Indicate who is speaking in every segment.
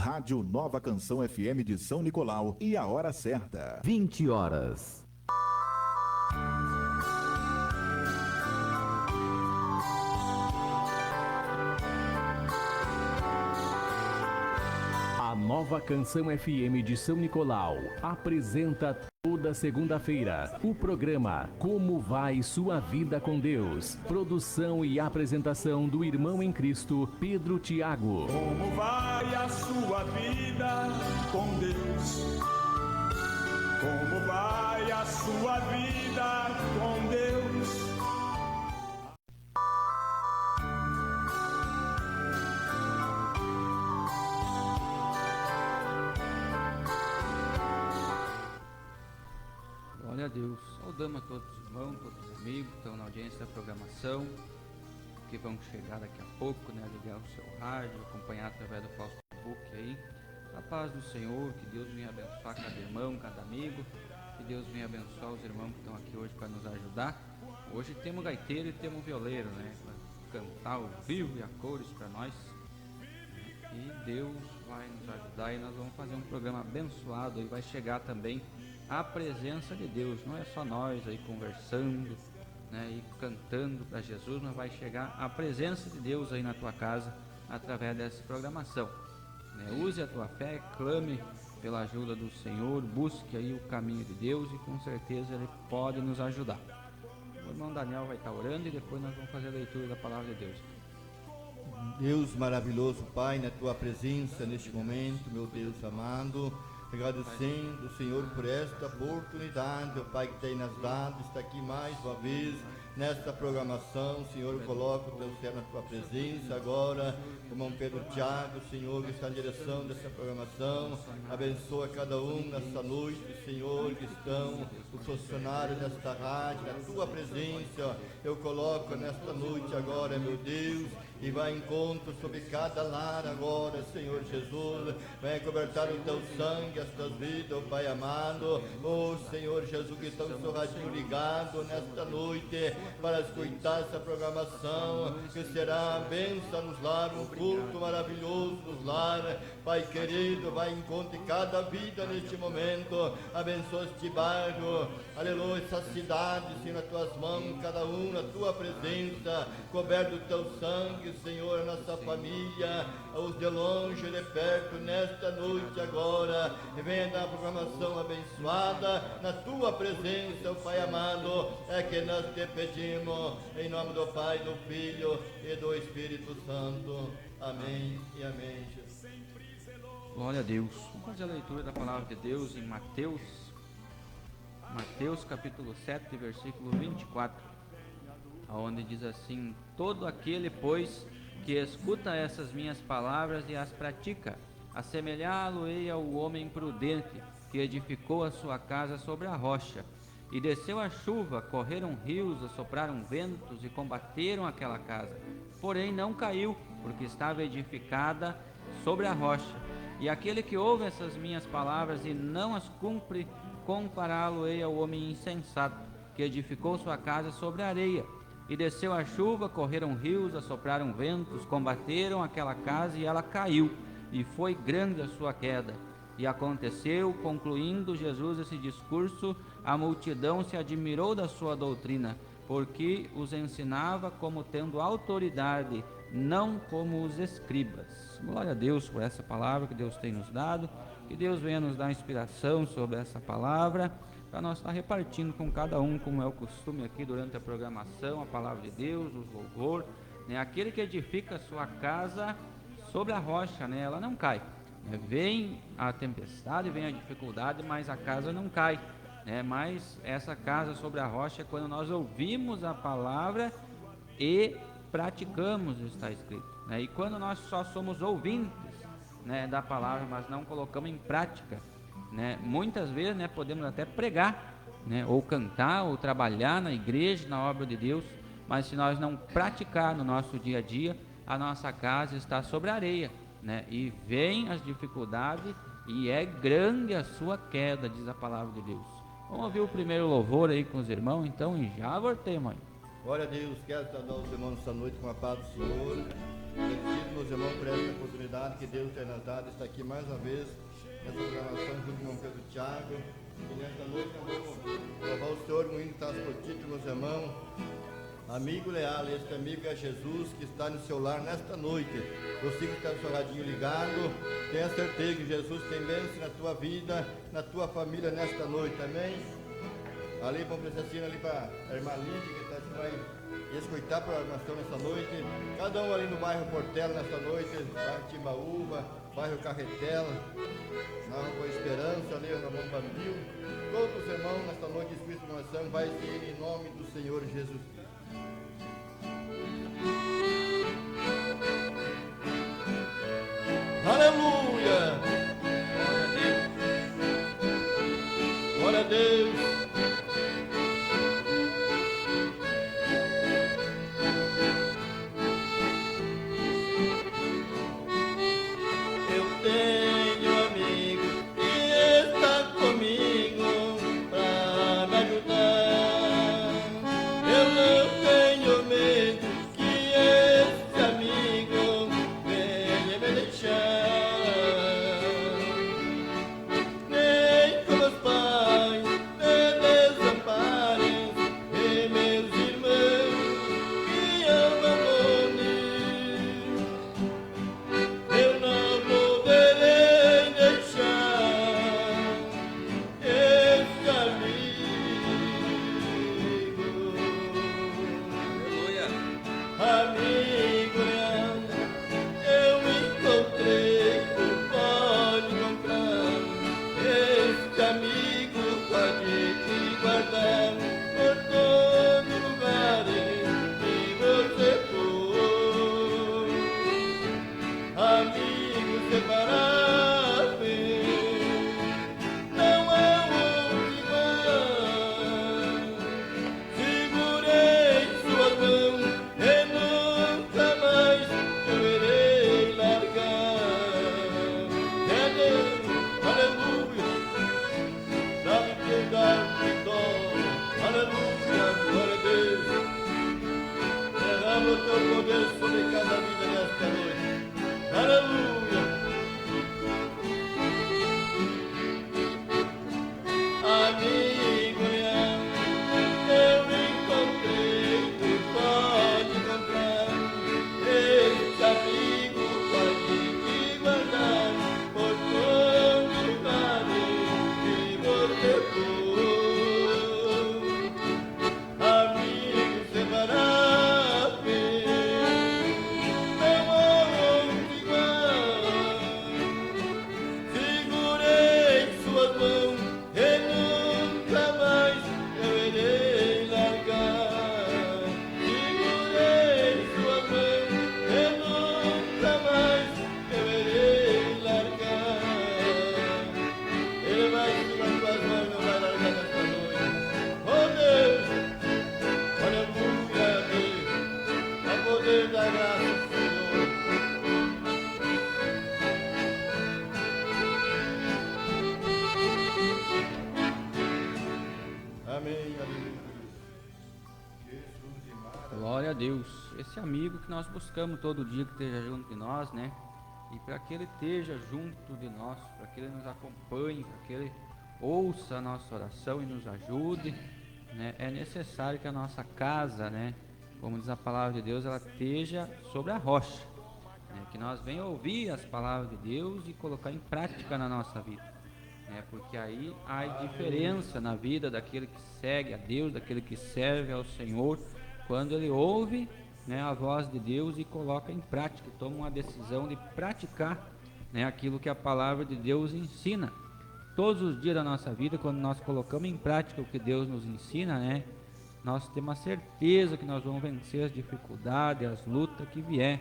Speaker 1: Rádio Nova Canção FM de São Nicolau e a hora certa.
Speaker 2: 20 horas. A Nova Canção FM de São Nicolau apresenta toda segunda-feira o programa Como Vai Sua Vida com Deus? Produção e apresentação do irmão em Cristo, Pedro Tiago.
Speaker 3: Como vai a sua vida com Deus? Como vai a sua vida com Deus?
Speaker 4: Glória a Deus. Saudamos a todos os irmãos, todos os amigos que estão na audiência da programação, que vão chegar daqui a pouco, né? Ligar o seu rádio, acompanhar através do Facebook aí. A paz do Senhor, que Deus venha abençoar cada irmão, cada amigo, que Deus venha abençoar os irmãos que estão aqui hoje para nos ajudar. Hoje temos gaiteiro e temos violeiro, né? Para cantar ao vivo e a cores para nós. E Deus vai nos ajudar e nós vamos fazer um programa abençoado e vai chegar também a presença de Deus. Não é só nós aí conversando, né, e cantando para Jesus, mas vai chegar a presença de Deus aí na tua casa através dessa programação, né? Use a tua fé, clame pela ajuda do Senhor, busque aí o caminho de Deus e com certeza Ele pode nos ajudar. O irmão Daniel vai estar orando e depois nós vamos fazer a leitura da palavra de Deus.
Speaker 5: Deus maravilhoso, Pai, na tua presença neste momento, meu Deus amado, agradecendo, Senhor, por esta oportunidade, ó Pai, que tem nos dado, está aqui mais uma vez nesta programação. Senhor, eu coloco o teu céu na tua presença agora, o irmão Pedro Tiago, Senhor, que está em direção dessa programação, abençoa cada um nesta noite, Senhor, que estão os funcionários desta rádio, na tua presença, eu coloco nesta noite agora, meu Deus, e vai em encontro sobre cada lar agora, Senhor Jesus, vai cobertar o teu sangue, as tuas vidas, ó Pai amado, ó Senhor Jesus, que estão com o seu radinho ligado nesta noite, para escutar essa programação, que será a bênção nos lares, um culto maravilhoso nos lares, Pai querido, vai em encontro de cada vida neste momento, abençoa este bairro, aleluia, essa cidade, Senhor, nas tuas mãos, cada um na tua presença, coberto do teu sangue, Senhor, a nossa família, os de longe e de perto, nesta noite agora, e venha dar a programação abençoada, na tua presença, Pai amado, é que nós te pedimos, em nome do Pai, do Filho e do Espírito Santo. Amém e amém, Jesus.
Speaker 4: Glória a Deus. Vamos fazer a leitura da palavra de Deus em Mateus capítulo 7, versículo 24, onde diz assim: todo aquele, pois, que escuta essas minhas palavras e as pratica, assemelhá-lo-ei ao homem prudente, que edificou a sua casa sobre a rocha. E desceu a chuva, correram rios, assopraram ventos e combateram aquela casa. Porém não caiu, porque estava edificada sobre a rocha. E aquele que ouve essas minhas palavras e não as cumpre, compará-lo-ei ao homem insensato, que edificou sua casa sobre a areia. E desceu a chuva, correram rios, assopraram ventos, combateram aquela casa e ela caiu, e foi grande a sua queda. E aconteceu, concluindo Jesus esse discurso, a multidão se admirou da sua doutrina, porque os ensinava como tendo autoridade, não como os escribas. Glória a Deus por essa palavra que Deus tem nos dado, que Deus venha nos dar inspiração sobre essa palavra, para nós estar repartindo com cada um, como é o costume aqui durante a programação, a palavra de Deus, o louvor, né? Aquele que edifica a sua casa sobre a rocha, né? Ela não cai, né? Vem a tempestade, vem a dificuldade, mas a casa não cai, né? Mas essa casa sobre a rocha é quando nós ouvimos a palavra e praticamos, está escrito, né? E quando nós só somos ouvintes, né, da palavra, mas não colocamos em prática, né? Muitas vezes, né, podemos até pregar, né, ou cantar, ou trabalhar na igreja, na obra de Deus, mas se nós não praticar no nosso dia a dia, a nossa casa está sobre a areia, né? E vem as dificuldades e é grande a sua queda, diz a palavra de Deus. Vamos ouvir o primeiro louvor aí com os irmãos, então, e já voltemos aí.
Speaker 5: Glória a Deus, quero saudar os irmãos esta noite com a paz do Senhor. Agradecido, meus irmãos, por essa oportunidade que Deus tem nos dado. Está aqui mais uma vez nessa programação junto com o irmão Pedro Thiago. E nesta noite eu vou louvar o Senhor, muito transportito, meus irmãos. Amigo leal, este amigo é Jesus que está no seu lar nesta noite. Você que está no seu radinho ligado, tenha certeza que Jesus tem bênção na tua vida, na tua família nesta noite, amém? Ali, vamos precisar ali para a irmã Lídia, que vai escutar a programação nesta noite. Cada um ali no bairro Portela nesta noite, bairro Timbaúba, bairro Carretela, na Rua Esperança, ali na Mão Bambil. Todos os irmãos nesta noite, Espírito de oração, vai ser em nome do Senhor Jesus Cristo. Aleluia! Glória a Deus! Eu tenho um amigo que está comigo para me ajudar. Eu não tenho medo que esse amigo venha me deixar. Nem como os pais me desamparem e meus irmãos me abandonem. Eu não poderei deixar esse amigo leal. Eu encontrei, pode comprar. Este amigo pode te guardar por todo lugar que você for. Amigo separável, não há outro igual. Segurei sua mão e nunca mais eu irei largar. É Deus, aleluia, dá-me piedade, vitória, aleluia, glória a Deus. Derrama o teu poder sobre cada vida nesta noite. Aleluia! Amigo leal, eu encontrei, tu pode comprar. Esse amigo pode te guardar por todo lugar que você for. Amigo separável, não há outro igual. Segurei suas mãos e nunca mais eu irei largar. Segurei suas mãos e nunca mais eu irei largar. Ele vai segurar suas mãos e não vai largar nesta noite. Oh Deus, aleluia, Deus, ao poder da graça, Senhor. Amém, aleluia. Jesus de Mara.
Speaker 4: Glória a Deus. Esse amigo que nós buscamos todo dia, que esteja junto de nós, né? E para que ele esteja junto de nós, para que ele nos acompanhe, para que ele ouça a nossa oração e nos ajude, né? É necessário que a nossa casa, né? Como diz a palavra de Deus, ela esteja sobre a rocha, né? Que nós venhamos ouvir as palavras de Deus e colocar em prática na nossa vida, né? Porque aí há diferença na vida daquele que segue a Deus, daquele que serve ao Senhor, quando ele ouve, né, a voz de Deus e coloca em prática, toma uma decisão de praticar, né, aquilo que a palavra de Deus ensina. Todos os dias da nossa vida, quando nós colocamos em prática o que Deus nos ensina, né, nós temos a certeza que nós vamos vencer as dificuldades, as lutas que vier,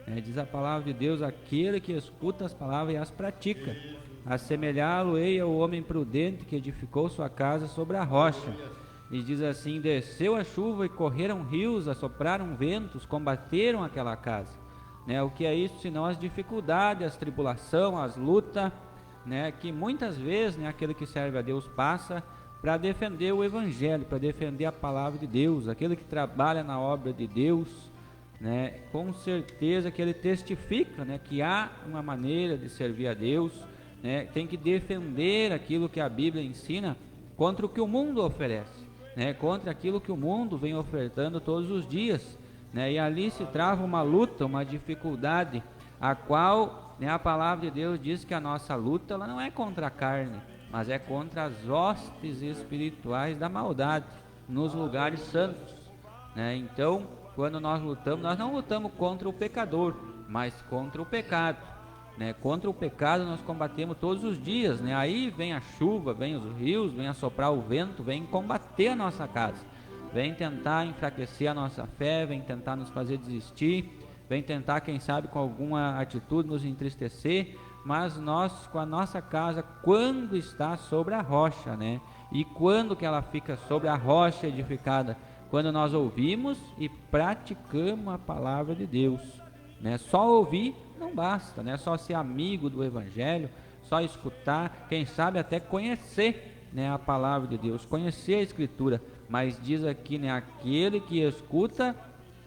Speaker 4: né? Diz a palavra de Deus: aquele que escuta as palavras e as pratica, assemelhá-lo-ei ao homem prudente que edificou sua casa sobre a rocha. E diz assim: desceu a chuva e correram rios, assopraram ventos, combateram aquela casa, né? O que é isso senão as dificuldades, as tribulações, as lutas, né? Que muitas vezes, né, aquele que serve a Deus passa para defender o evangelho, para defender a palavra de Deus. Aquele que trabalha na obra de Deus, né, com certeza que ele testifica, né, que há uma maneira de servir a Deus, né, tem que defender aquilo que a Bíblia ensina contra o que o mundo oferece, né, contra aquilo que o mundo vem ofertando todos os dias, né, e ali se trava uma luta, uma dificuldade, a qual, né, a palavra de Deus diz que a nossa luta ela não é contra a carne, mas é contra as hostes espirituais da maldade nos lugares santos, né? Então, quando nós lutamos, nós não lutamos contra o pecador, mas contra o pecado, né? Contra o pecado nós combatemos todos os dias, né? Aí vem a chuva, vem os rios, vem assoprar o vento, vem combater a nossa casa, vem tentar enfraquecer a nossa fé, vem tentar nos fazer desistir, vem tentar, quem sabe, com alguma atitude nos entristecer, mas nós, com a nossa casa, quando está sobre a rocha, né? E quando que ela fica sobre a rocha edificada? Quando nós ouvimos e praticamos a palavra de Deus, né? Só ouvir não basta, né? Só ser amigo do Evangelho, só escutar, quem sabe até conhecer, né, a palavra de Deus, conhecer a Escritura, mas diz aqui, né, aquele que escuta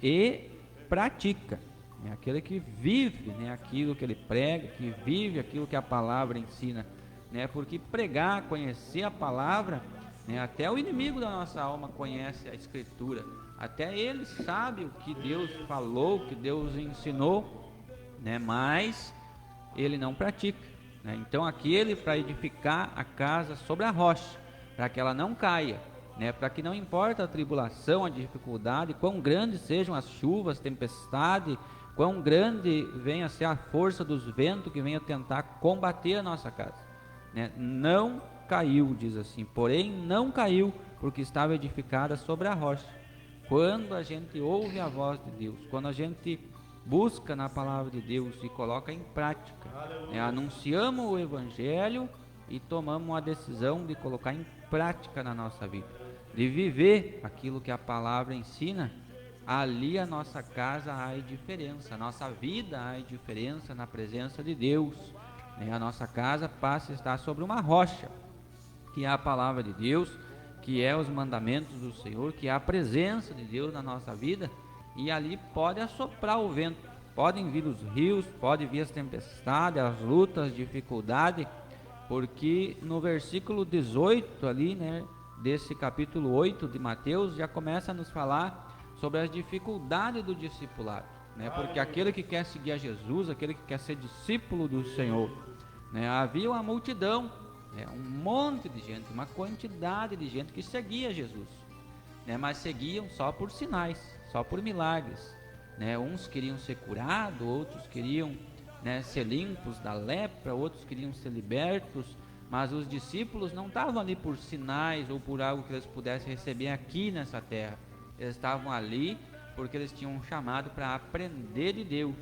Speaker 4: e pratica, né, aquele que vive, né, aquilo que ele prega, que vive aquilo que a palavra ensina, né, porque pregar, conhecer a palavra, né, até o inimigo da nossa alma conhece a Escritura, até ele sabe o que Deus falou, o que Deus ensinou, né, mas ele não pratica, né. Então aquele para edificar a casa sobre a rocha, para que ela não caia, né, para que não importa a tribulação, a dificuldade, quão grandes sejam as chuvas, tempestade, quão grande venha a ser a força dos ventos que venha tentar combater a nossa casa, né, não caiu, diz assim, porém não caiu, porque estava edificada sobre a rocha. Quando a gente ouve a voz de Deus, quando a gente busca na palavra de Deus e coloca em prática, né, anunciamos o Evangelho e tomamos a decisão de colocar em prática na nossa vida, de viver aquilo que a palavra ensina, ali a nossa casa há diferença, a nossa vida há diferença na presença de Deus, né? A nossa casa passa a estar sobre uma rocha, que é a palavra de Deus, que é os mandamentos do Senhor, que é a presença de Deus na nossa vida, e ali pode assoprar o vento, podem vir os rios, pode vir as tempestades, as lutas, as dificuldades, porque no versículo 18 ali, né, desse capítulo 8 de Mateus, já começa a nos falar sobre as dificuldades do discipulado, né? Porque aquele que quer seguir a Jesus, aquele que quer ser discípulo do Senhor, né? Havia uma multidão, né? Um monte de gente, uma quantidade de gente que seguia Jesus, né? Mas seguiam só por sinais, só por milagres, né? Uns queriam ser curados, outros queriam, né, ser limpos da lepra, outros queriam ser libertos, mas os discípulos não estavam ali por sinais ou por algo que eles pudessem receber aqui nessa terra. Eles estavam ali porque eles tinham um chamado para aprender de Deus,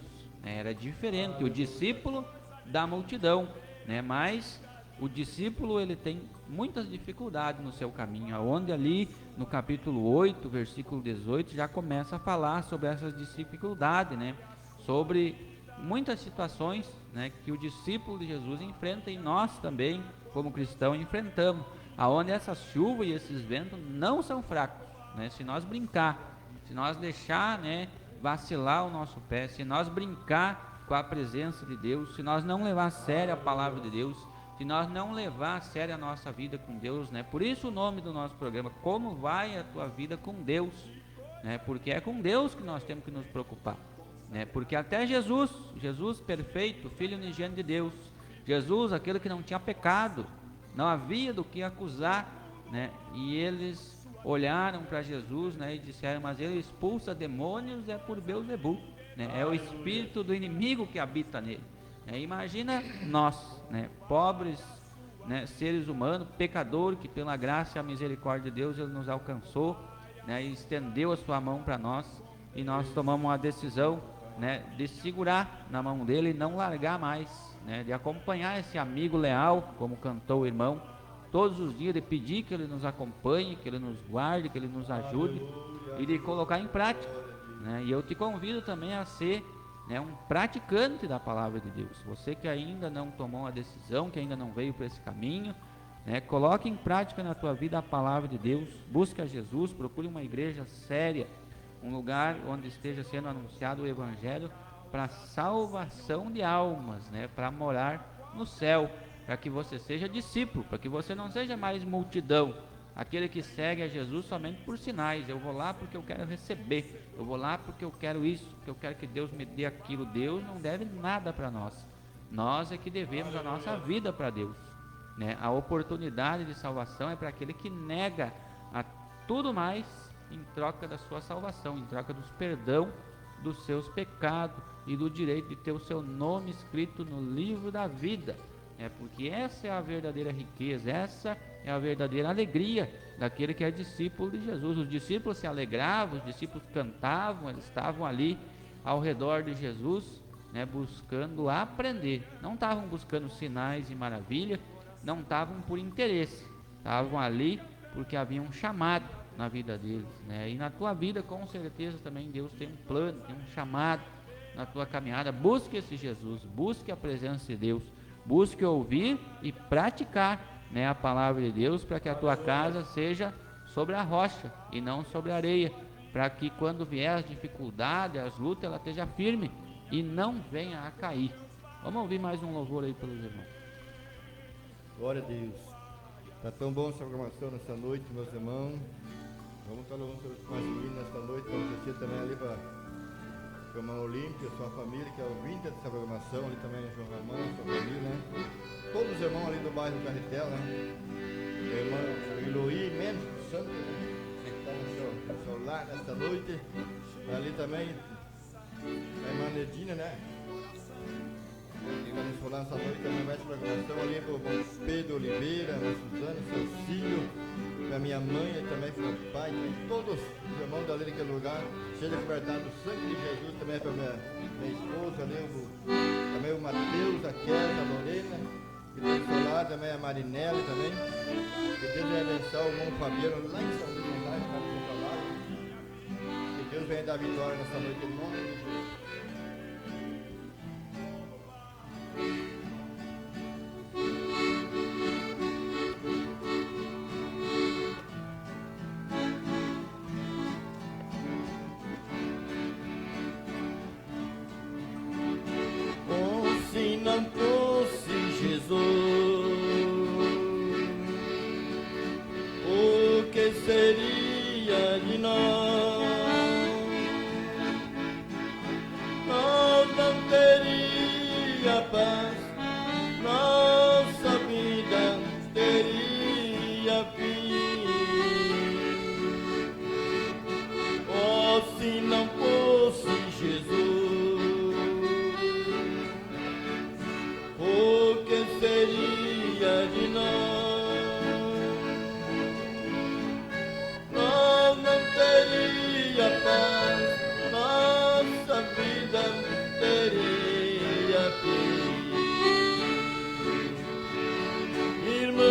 Speaker 4: né? Era diferente o discípulo da multidão, né? Mas o discípulo ele tem muitas dificuldades no seu caminho, onde ali no capítulo 8, versículo 18, já começa a falar sobre essas dificuldades, né? Sobre muitas situações, né, que o discípulo de Jesus enfrenta e nós também, como cristãos, enfrentamos, aonde essas chuvas e esses ventos não são fracos, né? Se nós brincar, se nós deixar, né, vacilar o nosso pé, se nós brincar com a presença de Deus, se nós não levar a sério a palavra de Deus, se nós não levar a sério a nossa vida com Deus, né? Por isso o nome do nosso programa, como vai a tua vida com Deus, né? Porque é com Deus que nós temos que nos preocupar, né? Porque até Jesus perfeito, Filho unigênito de Deus, Jesus, aquele que não tinha pecado, não havia do que acusar, né? E eles olharam para Jesus, né, e disseram, mas ele expulsa demônios é por Beelzebul, né? É o espírito do inimigo que habita nele, né? Imagina nós, né, pobres, né, seres humanos, pecador, que pela graça e a misericórdia de Deus ele nos alcançou, né, e estendeu a sua mão para nós, e nós tomamos a decisão, né, de segurar na mão dele e não largar mais, né, de acompanhar esse amigo leal, como cantou o irmão, todos os dias, de pedir que ele nos acompanhe, que ele nos guarde, que ele nos ajude e de colocar em prática, né? E eu te convido também a ser, né, um praticante da palavra de Deus. Você que ainda não tomou a decisão, que ainda não veio para esse caminho, né, coloque em prática na tua vida a palavra de Deus, busque a Jesus, procure uma igreja séria, um lugar onde esteja sendo anunciado o Evangelho para salvação de almas, né? Para morar no céu, para que você seja discípulo, para que você não seja mais multidão, aquele que segue a Jesus somente por sinais. Eu vou lá porque eu quero receber, eu vou lá porque eu quero isso, porque eu quero que Deus me dê aquilo. Deus não deve nada para nós, nós é que devemos a nossa vida para Deus, né? A oportunidade de salvação é para aquele que nega a tudo mais em troca da sua salvação, em troca dos perdão dos seus pecados e do direito de ter o seu nome escrito no livro da vida, porque essa é a verdadeira riqueza, essa é a verdadeira alegria daquele que é discípulo de Jesus. Os discípulos se alegravam, os discípulos cantavam, eles estavam ali ao redor de Jesus, buscando aprender, não estavam buscando sinais e maravilhas, não estavam por interesse, estavam ali porque havia um chamado na vida deles, e na tua vida com certeza também Deus tem um plano, tem um chamado na tua caminhada. Busque esse Jesus, busque a presença de Deus, busque ouvir e praticar, a palavra de Deus, para que a tua casa seja sobre a rocha e não sobre a areia, para que quando vier as dificuldades, as lutas, ela esteja firme e não venha a cair. Vamos ouvir mais um louvor aí pelos irmãos.
Speaker 5: Glória a Deus. Está tão bom essa programação nessa noite, meus irmãos. Vamos estar louvando mais subindo nessa noite. Vamos descer também ali para o irmão Olímpio, sua família, que é ouvinte dessa programação. Ali também o João Ramon, sua família, todos os irmãos ali do bairro Carretel, o irmão Eloí, menos santo, que está no seu lar nesta noite. Ali também a irmã Nedina, que vai nos falar nessa noite também vai essa programação. Ali para o irmão Pedro Oliveira, a Suzana, seu Cílio, para minha mãe e também para meu pai, todos os irmãos dali naquele lugar, seja libertado do sangue de Jesus, também para minha esposa ali, também o Mateus, a Kézia, a Lorena, que tem do seu lado, também a Marinela também, que Deus venha abençoar o irmão Fabiano lá em São Luís, lá do seu lado, que Deus venha dar vitória nessa noite, em nome de Jesus.
Speaker 6: Não fosse Jesus, o que seria de nós? Nós não teria paz, nossa vida teria fim. Oh, se não fosse Jesus, seria de nós? Nós não teria paz, nossa vida teria fim. Irmãos,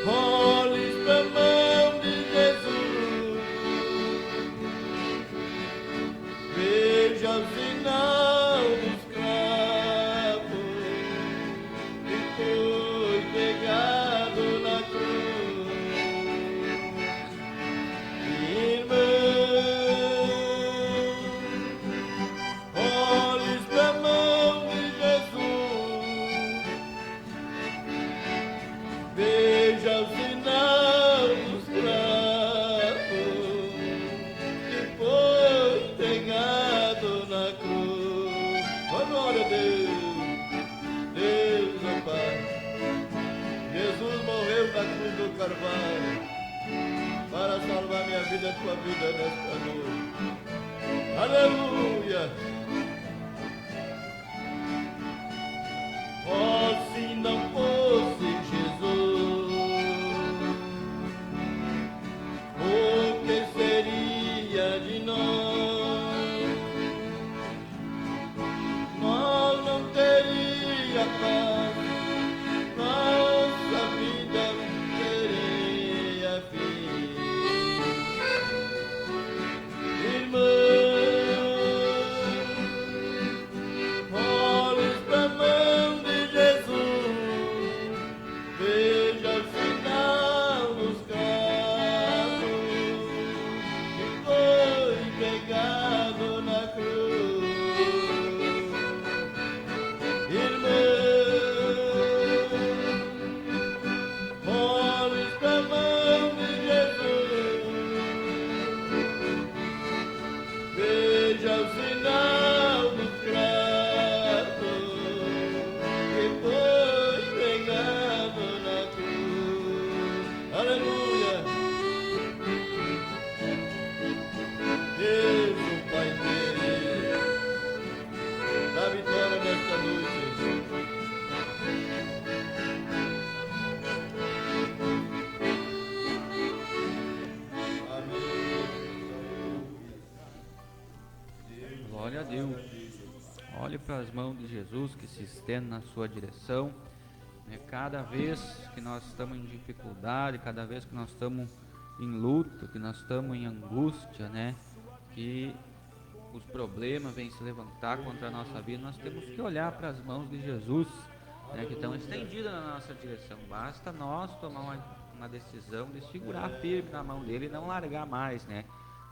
Speaker 6: olhes para a mão de Jesus, veja o sinal dos Carvalho, para salvar minha vida e tua vida nesta noite. Aleluia! Oh, se não fosse Jesus, o que seria de nós? Nós não teria paz, nossa vida teria fim. Irmãos,
Speaker 4: Olhe para as mãos de Jesus que se estendem na sua direção, né? Cada vez que nós estamos em dificuldade, cada vez que nós estamos em luta, que nós estamos em angústia, né? Que os problemas vêm se levantar contra a nossa vida, nós temos que olhar para as mãos de Jesus, né? Que estão estendidas na nossa direção. Basta nós tomar uma decisão de segurar firme na mão dele e não largar mais, né?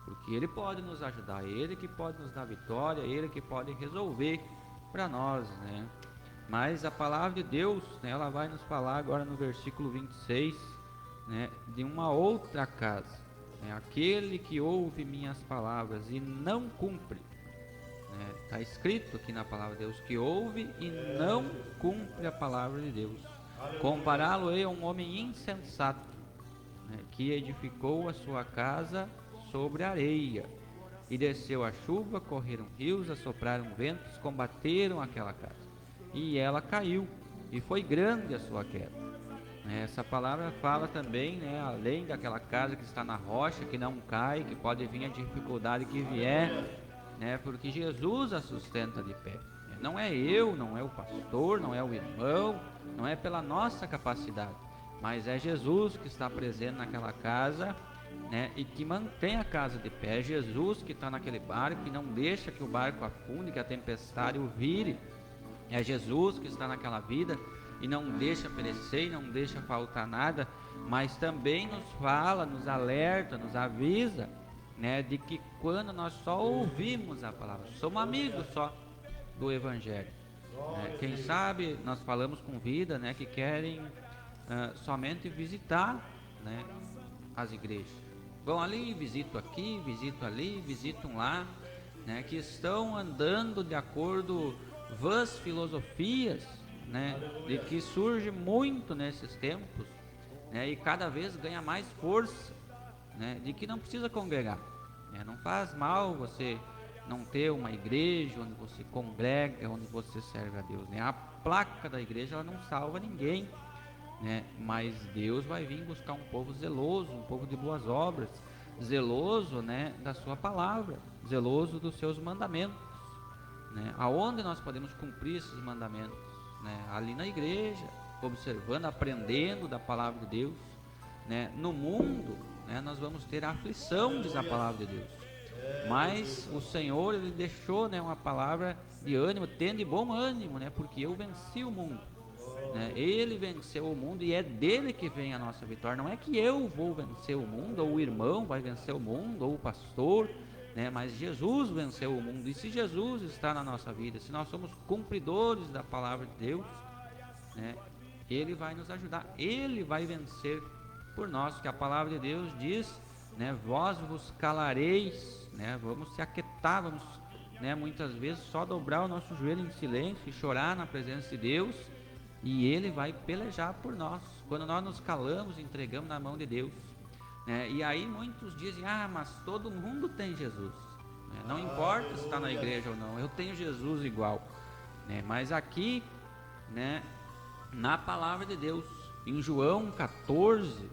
Speaker 4: Porque ele pode nos ajudar, ele que pode nos dar vitória, ele que pode resolver para nós, né? Mas a palavra de Deus, né, ela vai nos falar agora no versículo 26, né, de uma outra casa, né? Aquele que ouve minhas palavras e não cumpre, né? Está escrito aqui na palavra de Deus que ouve e não cumpre a palavra de Deus. Compará-lo-ei a um homem insensato, né, que edificou a sua casa sobre areia, e desceu a chuva, correram rios, assopraram ventos, combateram aquela casa, e ela caiu, e foi grande a sua queda. Essa palavra fala também, né, além daquela casa que está na rocha, que não cai, que pode vir a dificuldade que vier, né, porque Jesus a sustenta de pé. Não é eu, não é o pastor, não é o irmão, não é pela nossa capacidade, mas é Jesus que está presente naquela casa, né, e que mantém a casa de pé. É Jesus que está naquele barco e não deixa que o barco afunde, que a tempestade o vire. É Jesus que está naquela vida e não deixa perecer, e não deixa faltar nada, mas também nos fala, nos alerta, nos avisa, né, de que quando nós só ouvimos a palavra, somos amigos só do Evangelho, né? Quem sabe nós falamos com vida, né, que querem somente visitar, né, as igrejas. Vão ali, visitam aqui, visitam ali, visitam lá, né, que estão andando de acordo vãs filosofias, né, de que surge muito nesses tempos, né, e cada vez ganha mais força, né, de que não precisa congregar, né, não faz mal você não ter uma igreja onde você congrega, onde você serve a Deus, né. A placa da igreja ela não salva ninguém, né, mas Deus vai vir buscar um povo zeloso, um povo de boas obras, zeloso, né, da sua palavra, zeloso dos seus mandamentos, né. Aonde nós podemos cumprir esses mandamentos, né? Ali na igreja, observando, aprendendo da palavra de Deus, né. No mundo, né, nós vamos ter aflição, diz a palavra de Deus, mas o Senhor ele deixou, né, uma palavra de ânimo, tende bom ânimo, né, porque eu venci o mundo. Ele venceu o mundo e é dele que vem a nossa vitória. Não é que eu vou vencer o mundo, ou o irmão vai vencer o mundo, ou o pastor, né? Mas Jesus venceu o mundo. E se Jesus está na nossa vida, se nós somos cumpridores da palavra de Deus, né, ele vai nos ajudar, ele vai vencer por nós, que a palavra de Deus diz, né, vós vos calareis, né, vamos se aquietar, vamos, né, muitas vezes só dobrar o nosso joelho em silêncio e chorar na presença de Deus, e ele vai pelejar por nós, quando nós nos calamos, entregamos na mão de Deus, né? E aí muitos dizem, mas todo mundo tem Jesus, né? Não importa se está na igreja ou não, eu tenho Jesus igual, né? Mas aqui, né, na palavra de Deus, em João 14,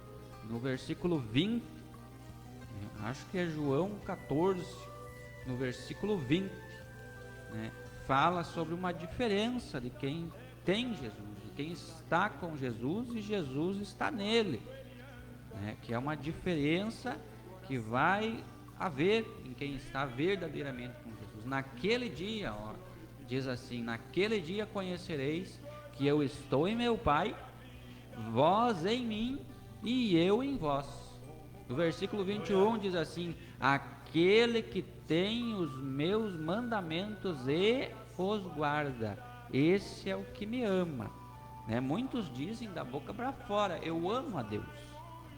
Speaker 4: no versículo 20, acho que é João 14, no versículo 20, né, fala sobre uma diferença de quem tem Jesus, quem está com Jesus e Jesus está nele, né? Que é uma diferença que vai haver em quem está verdadeiramente com Jesus. Naquele dia, diz assim, naquele dia conhecereis que eu estou em meu Pai, vós em mim e eu em vós. No versículo 21 diz assim, aquele que tem os meus mandamentos e os guarda, esse é o que me ama, né? Muitos dizem da boca para fora, eu amo a Deus,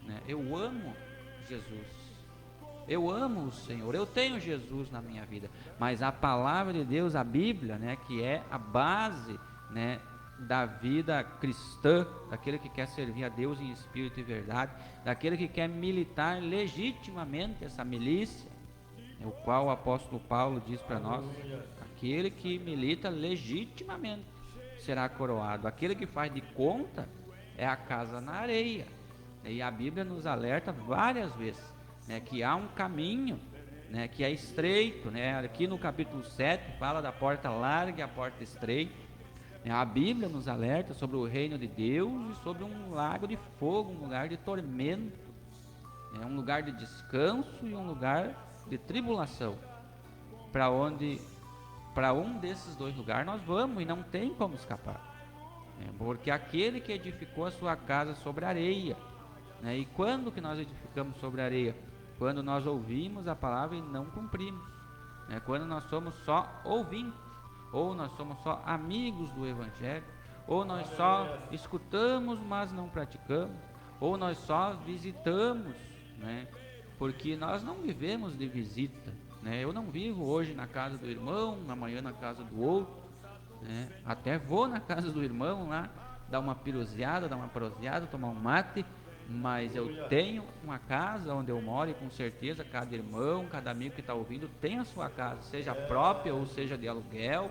Speaker 4: né? Eu amo Jesus, eu amo o Senhor, eu tenho Jesus na minha vida, mas a palavra de Deus, a Bíblia, né, que é a base, né, da vida cristã, daquele que quer servir a Deus em espírito e verdade, daquele que quer militar legitimamente essa milícia, o qual o apóstolo Paulo diz para nós, aquele que milita legitimamente será coroado, aquele que faz de conta é a casa na areia. E a Bíblia nos alerta várias vezes, né, que há um caminho, né, que é estreito, né? Aqui no capítulo 7 fala da porta larga e a porta estreita. A Bíblia nos alerta sobre o reino de Deus e sobre um lago de fogo, um lugar de tormento, um lugar de descanso e um lugar de tribulação. Para um desses dois lugares nós vamos e não tem como escapar, porque aquele que edificou a sua casa sobre areia, e quando que nós edificamos sobre areia? Quando nós ouvimos a palavra e não cumprimos, quando nós somos só ouvintes, ou nós somos só amigos do Evangelho, ou nós só escutamos, mas não praticamos, ou nós só visitamos, porque nós não vivemos de visita, eu não vivo hoje na casa do irmão, amanhã na casa do outro, até vou na casa do irmão lá, dar uma piruzeada, dar uma proseada, tomar um mate, mas eu tenho uma casa onde eu moro e com certeza cada irmão, cada amigo que está ouvindo tem a sua casa, seja própria ou seja de aluguel,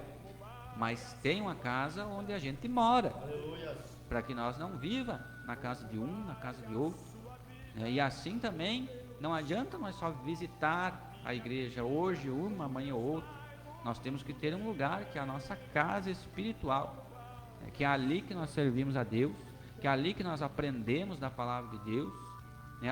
Speaker 4: mas tem uma casa onde a gente mora, para que nós não viva na casa de um, na casa de outro, e assim também não adianta nós só visitar a igreja hoje uma, amanhã outra, nós temos que ter um lugar que é a nossa casa espiritual, que é ali que nós servimos a Deus, que é ali que nós aprendemos da palavra de Deus,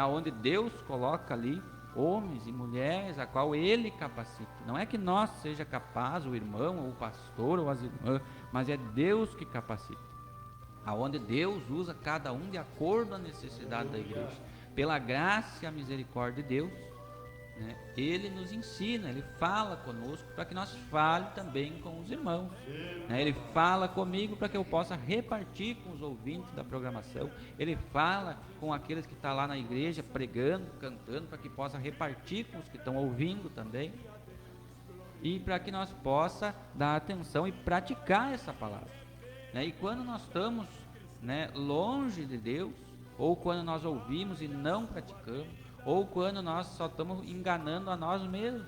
Speaker 4: onde Deus coloca ali homens e mulheres a qual Ele capacita. Não é que nós seja capaz, o irmão, ou o pastor, ou as irmãs, mas é Deus que capacita. Aonde Deus usa cada um de acordo com a necessidade da igreja. Pela graça e a misericórdia de Deus, Ele nos ensina, Ele fala conosco para que nós fale também com os irmãos, Ele fala comigo para que eu possa repartir com os ouvintes da programação, Ele fala com aqueles que estão lá na igreja pregando, cantando, para que possa repartir com os que estão ouvindo também, e para que nós possa dar atenção e praticar essa palavra, e quando nós estamos longe de Deus, ou quando nós ouvimos e não praticamos, ou quando nós só estamos enganando a nós mesmos,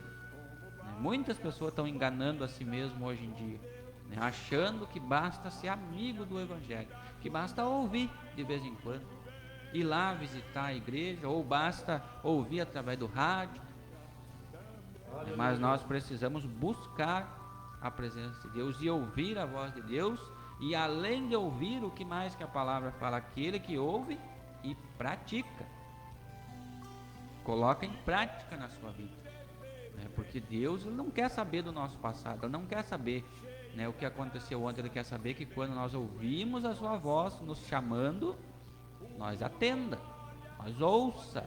Speaker 4: muitas pessoas estão enganando a si mesmo hoje em dia, achando que basta ser amigo do Evangelho, que basta ouvir de vez em quando, ir lá visitar a igreja, ou basta ouvir através do rádio, mas nós precisamos buscar a presença de Deus e ouvir a voz de Deus, e além de ouvir, o que mais que a palavra fala? Aquele que ouve e pratica, coloca em prática na sua vida, porque Deus Ele não quer saber do nosso passado, Ele não quer saber o que aconteceu ontem, Ele quer saber que quando nós ouvimos a sua voz nos chamando, nós atenda, nós ouça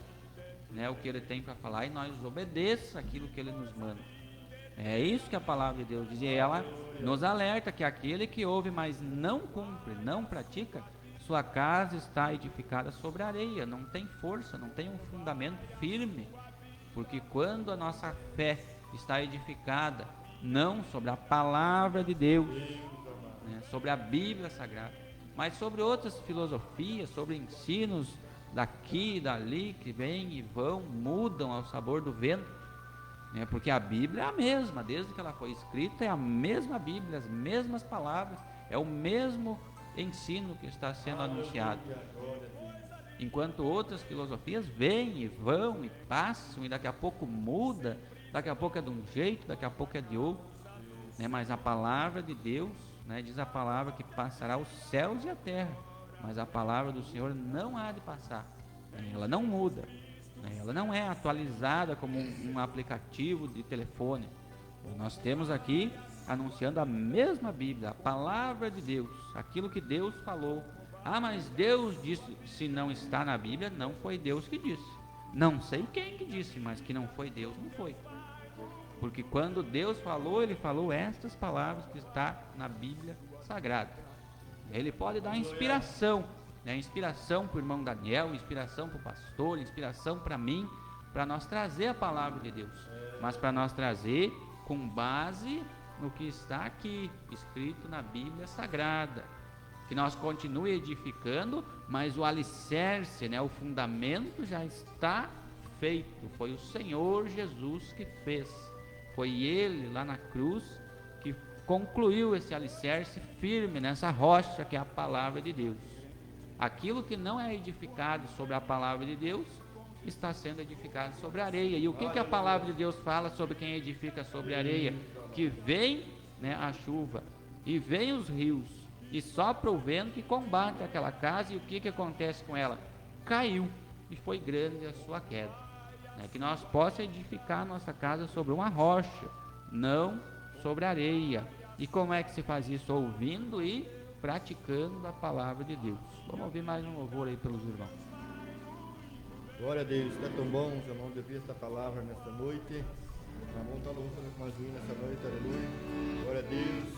Speaker 4: o que Ele tem para falar e nós obedeça aquilo que Ele nos manda. É isso que a palavra de Deus diz, e ela nos alerta que aquele que ouve, mas não cumpre, não pratica, sua casa está edificada sobre areia, não tem força, não tem um fundamento firme, porque quando a nossa fé está edificada, não sobre a palavra de Deus, sobre a Bíblia Sagrada, mas sobre outras filosofias, sobre ensinos daqui e dali, que vêm e vão, mudam ao sabor do vento, porque a Bíblia é a mesma, desde que ela foi escrita, é a mesma Bíblia, as mesmas palavras, é o mesmo ensino que está sendo anunciado, enquanto outras filosofias vêm e vão e passam e daqui a pouco muda, daqui a pouco é de um jeito, daqui a pouco é de outro, mas a palavra de Deus, diz a palavra que passará os céus e a terra, mas a palavra do Senhor não há de passar, ela não muda, ela não é atualizada como um aplicativo de telefone. Nós temos aqui anunciando a mesma Bíblia, a palavra de Deus, aquilo que Deus falou. Mas Deus disse, se não está na Bíblia, não foi Deus que disse. Não sei quem que disse, mas que não foi Deus, não foi. Porque quando Deus falou, Ele falou estas palavras que está na Bíblia Sagrada. Ele pode dar inspiração, inspiração para o irmão Daniel, inspiração para o pastor, inspiração para mim, para nós trazer a palavra de Deus, mas para nós trazer com base no que está aqui, escrito na Bíblia Sagrada, que nós continue edificando, mas o alicerce, o fundamento já está feito, foi o Senhor Jesus que fez, foi Ele lá na cruz que concluiu esse alicerce firme nessa rocha que é a palavra de Deus. Aquilo que não é edificado sobre a palavra de Deus está sendo edificado sobre a areia. E o que a palavra de Deus fala sobre quem edifica sobre a areia? Que vem, né, a chuva, e vem os rios, e sopra o vento e combate aquela casa, e o que acontece com ela? Caiu, e foi grande a sua queda. Né? Que nós possamos edificar a nossa casa sobre uma rocha, não sobre areia. E como é que se faz isso? Ouvindo e praticando a palavra de Deus. Vamos ouvir mais um louvor aí pelos irmãos.
Speaker 5: Glória a Deus, está tão bom, os irmãos, de ouvir esta palavra nesta noite. Vamos estar louvando mais um nessa noite, aleluia. Glória a Deus,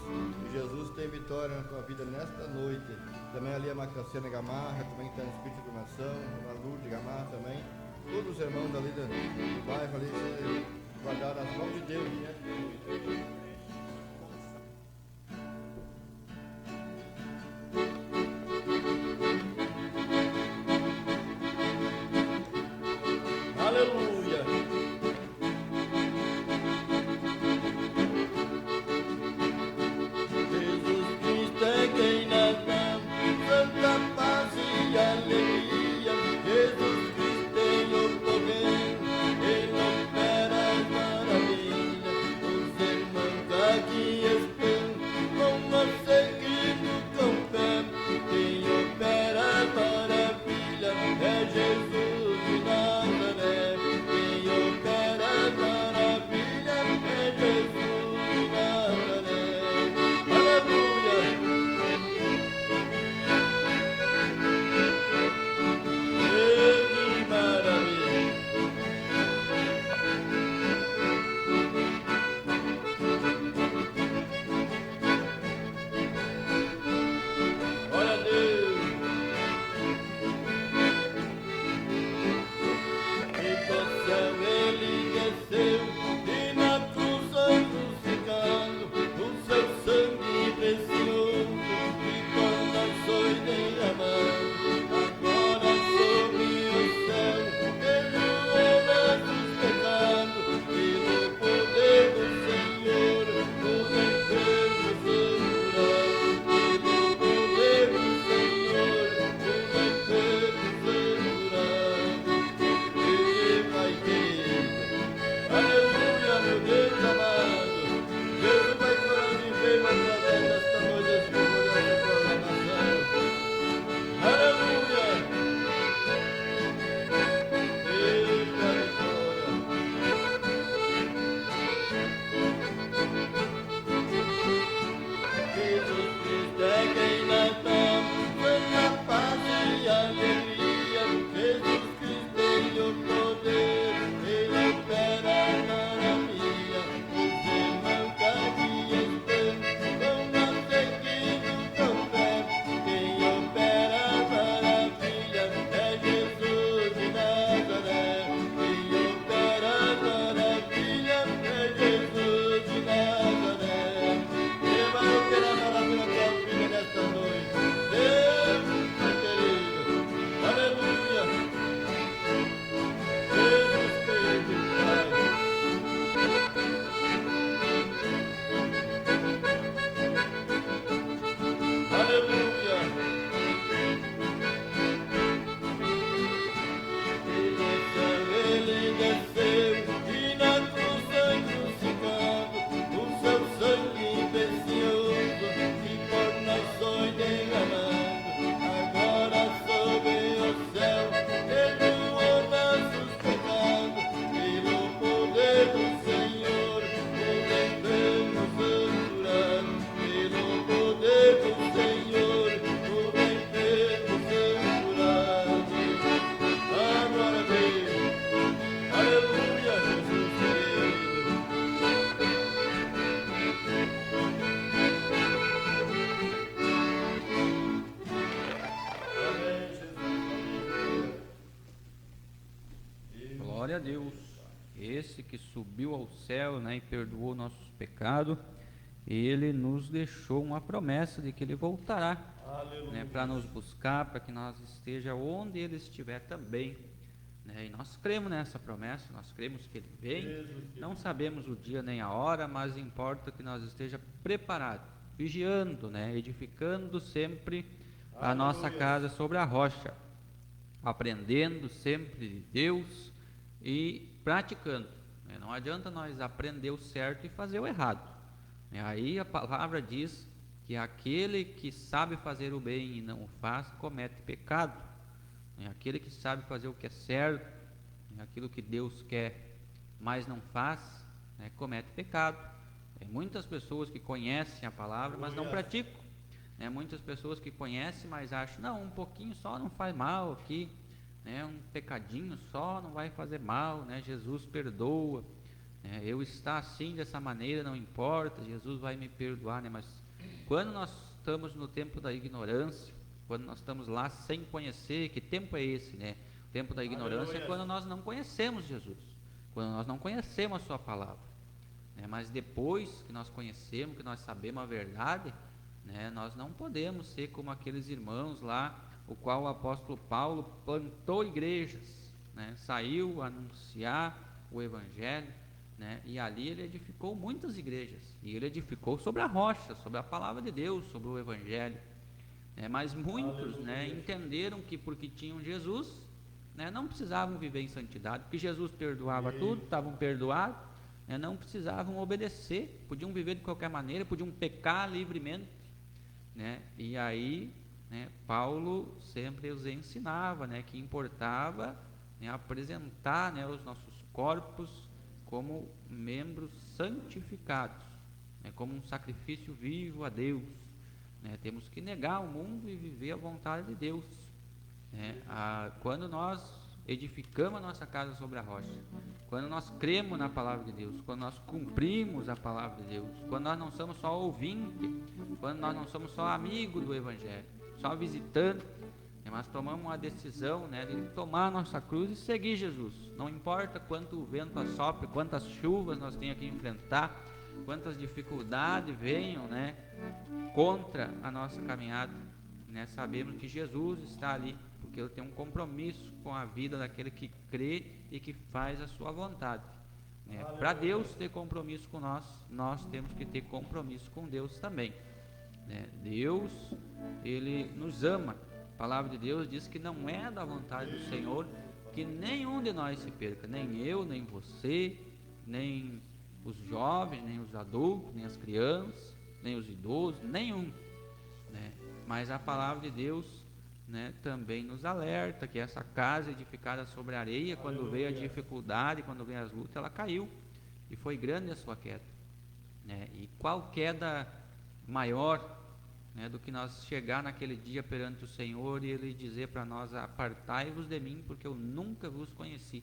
Speaker 5: que Jesus tem vitória na tua vida nesta noite. Também ali a Macassena Gamarra, também está no Espírito de Nação, a Lourdes Gamarra também. Todos os irmãos ali do bairro ali, guardaram as mãos de Deus nesta noite.
Speaker 6: Aleluia. Jesus Cristo é quem nós damos, tanta paz e alegria. Jesus Cristo tem o poder, Ele opera as maravilhas. Os irmãos aqui estão com nós seguindo com fé. Quem opera as maravilhas é Jesus de Nazaré. Quem opera as maravilhas é Jesus de Nazaré. Aleluia. Deus de maravilha. Glória a Deus. E do céu ele desceu, e na cruz crucificado, o seu sangue precioso, e por nós foi derramado. Agora sobre o céu, perdoou nossos pecados, pelo poder do Senhor, os enfermos são curados. Pelo poder do Senhor, os enfermos são curados. Ele vai ter, aleluia, meu Deus amado. Deus vai curando e veio através desta noite esse gloriosa programação. Aleluia. Eita vitória. Jesus Cristo é quem nós damos, tanta paz e alegria. Jesus Cristo tem o poder, Ele opera a maravilha. Os irmãos que aqui estão, vão nós seguindo com fé. Quem opera a maravilha é Jesus de Nazaré. Quem opera a maravilha é Jesus de Nazaré. Ele vai operar maravilha na tua vida nesta noite. Deus, meu querido, aleluia. Jesus Cristo, Pai. Aleluia. E do céu ele desceu, e na cruz foi crucificado, o seu sangue precioso, e por nós foi derramado. Agora sobre o céu, perdoou nossos pecados, pelo poder do Senhor, os enfermos são curados. Pelo poder do Senhor, os enfermos são curados. Glória a Deus. Aleluia, Jesus querido. Amém, Jesus.
Speaker 4: Glória a Deus. Esse que subiu ao céu, né, e perdoou nossos pecados, ele nos deixou uma promessa de que ele voltará, né, para nos buscar, para que nós esteja onde ele estiver também, né, e nós cremos nessa promessa, nós cremos que ele vem, não sabemos o dia nem a hora, mas importa que nós esteja preparado, vigiando, né, edificando sempre a nossa casa sobre a rocha. aprendendo sempre de Deus e praticando. Não adianta nós aprender o certo e fazer o errado. Aí a palavra diz que aquele que sabe fazer o bem e não o faz, comete pecado. Aquele que sabe fazer o que é certo, aquilo que Deus quer, mas não faz, comete pecado. Muitas pessoas que conhecem a palavra, mas não praticam. Muitas pessoas que conhecem, mas acham, não, um pouquinho só não faz mal aqui, um pecadinho só não vai fazer mal, Jesus perdoa, eu estar assim dessa maneira não importa, Jesus vai me perdoar, mas quando nós estamos no tempo da ignorância, quando nós estamos lá sem conhecer, que tempo é esse, O tempo da ignorância é quando nós não conhecemos Jesus, quando nós não conhecemos a sua palavra, mas depois que nós conhecemos, que nós sabemos a verdade, nós não podemos ser como aqueles irmãos lá, o qual o apóstolo Paulo plantou igrejas, saiu a anunciar o evangelho, e ali ele edificou muitas igrejas, e ele edificou sobre a rocha, sobre a palavra de Deus, sobre o evangelho, mas muitos entenderam que porque tinham Jesus, não precisavam viver em santidade, porque Jesus perdoava tudo, estavam perdoados, não precisavam obedecer, podiam viver de qualquer maneira, podiam pecar livremente, e aí Paulo sempre os ensinava que importava apresentar os nossos corpos como membros santificados, como um sacrifício vivo a Deus. Temos que negar o mundo e viver a vontade de Deus. Quando nós edificamos a nossa casa sobre a rocha, quando nós cremos na palavra de Deus, quando nós cumprimos a palavra de Deus, quando nós não somos só ouvinte, quando nós não somos só amigo do evangelho, só visitante, mas tomamos uma decisão de tomar a nossa cruz e seguir Jesus. Não importa quanto o vento assopre, quantas chuvas nós tenhamos que enfrentar, quantas dificuldades venham contra a nossa caminhada, sabemos que Jesus está ali, porque Ele tem um compromisso com a vida daquele que crê e que faz a sua vontade. Para Deus ter compromisso com nós, nós temos que ter compromisso com Deus também. Deus, Ele nos ama. A palavra de Deus diz que não é da vontade do Senhor que nenhum de nós se perca, nem eu, nem você, nem os jovens, nem os adultos, nem as crianças, nem os idosos, nenhum. Mas a palavra de Deus também nos alerta que essa casa edificada sobre a areia, quando veio a dificuldade, quando veio as lutas, ela caiu, e foi grande a sua queda. E qual queda maior do que nós chegar naquele dia perante o Senhor e Ele dizer para nós: apartai-vos de mim, porque eu nunca vos conheci.